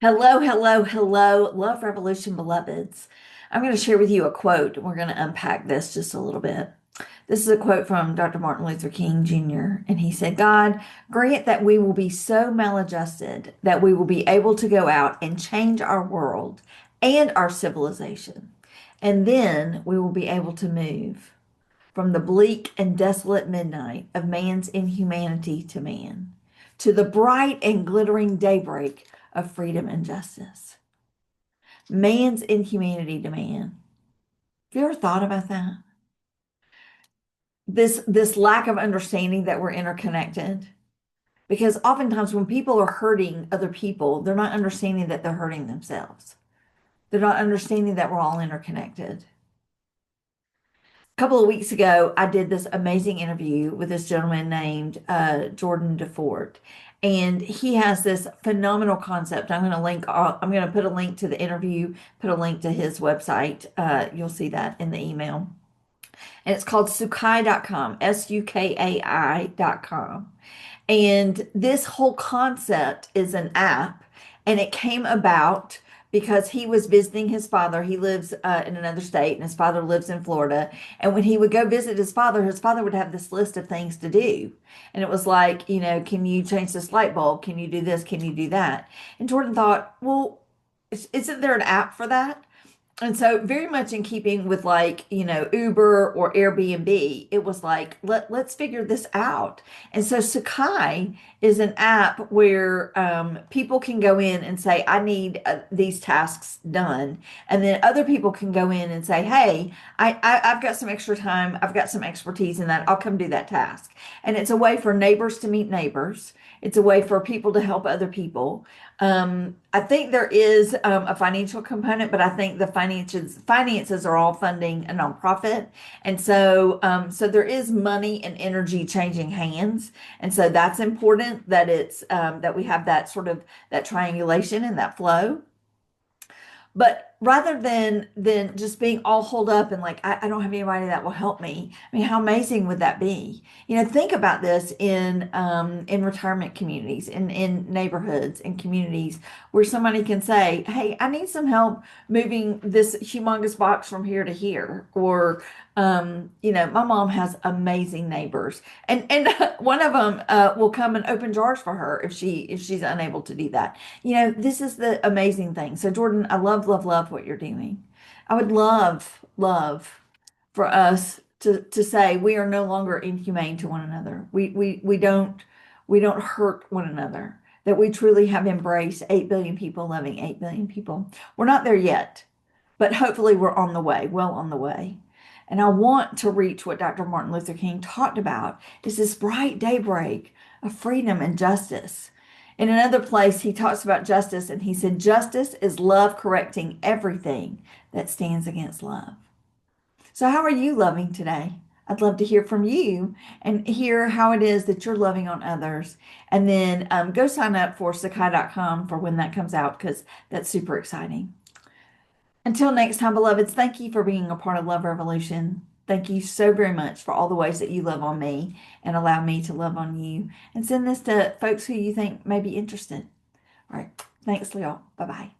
Hello, hello, hello, Love Revolution beloveds. I'm going to share with you a quote. We're going to unpack this just a little bit. This is a quote from Dr. Martin Luther King Jr., and he said, God, grant that we will be so maladjusted that we will be able to go out and change our world and our civilization. And then we will be able to move from the bleak and desolate midnight of man's inhumanity to man, to the bright and glittering daybreak of freedom and justice. Man's inhumanity to man. Have you ever thought about that? This lack of understanding that we're interconnected. Because oftentimes when people are hurting other people, they're not understanding that they're hurting themselves. They're not understanding that we're all interconnected. A couple of weeks ago, I did this amazing interview with this gentleman named Jordan DeFort. And he has this phenomenal concept. I'm going to put a link to the interview, put a link to his website. You'll see that in the email. And it's called Sukai.com, Sukai.com. And this whole concept is an app, and it came about because he was visiting his father. He lives in another state, and his father lives in Florida. And when he would go visit his father would have this list of things to do. And it was like, can you change this light bulb? Can you do this? Can you do that? And Jordan thought, well, isn't there an app for that? And so very much in keeping with like, Uber or Airbnb, it was like, let's figure this out. And so Sakai is an app where people can go in and say, I need these tasks done. And then other people can go in and say, hey, I've got some extra time. I've got some expertise in that. I'll come do that task. And it's a way for neighbors to meet neighbors. It's a way for people to help other people. I think there is a financial component, but I think the finances are all funding a nonprofit, and so there is money and energy changing hands, and so that's important that it's that we have that sort of that triangulation and that flow. But rather than just being all holed up and like, I don't have anybody that will help me. I mean, how amazing would that be? Think about this in retirement communities, in neighborhoods, in communities where somebody can say, hey, I need some help moving this humongous box from here to here. Or my mom has amazing neighbors, and one of them will come and open jars for her if she's unable to do that. This is the amazing thing. So, Jordan, I love, love, love what you're doing. I would love, love for us to say we are no longer inhumane to one another. We don't hurt one another. That we truly have embraced 8 billion people loving 8 billion people. We're not there yet, but hopefully we're on the way, well on the way. And I want to reach what Dr. Martin Luther King talked about is this bright daybreak of freedom and justice. In another place, he talks about justice and he said, justice is love correcting everything that stands against love. So, how are you loving today? I'd love to hear from you and hear how it is that you're loving on others. And then go sign up for Sakai.com for when that comes out because that's super exciting. Until next time, beloveds, thank you for being a part of Love Revolution. Thank you so very much for all the ways that you love on me and allow me to love on you. And send this to folks who you think may be interested. All right. Thanks, Leo. Bye bye.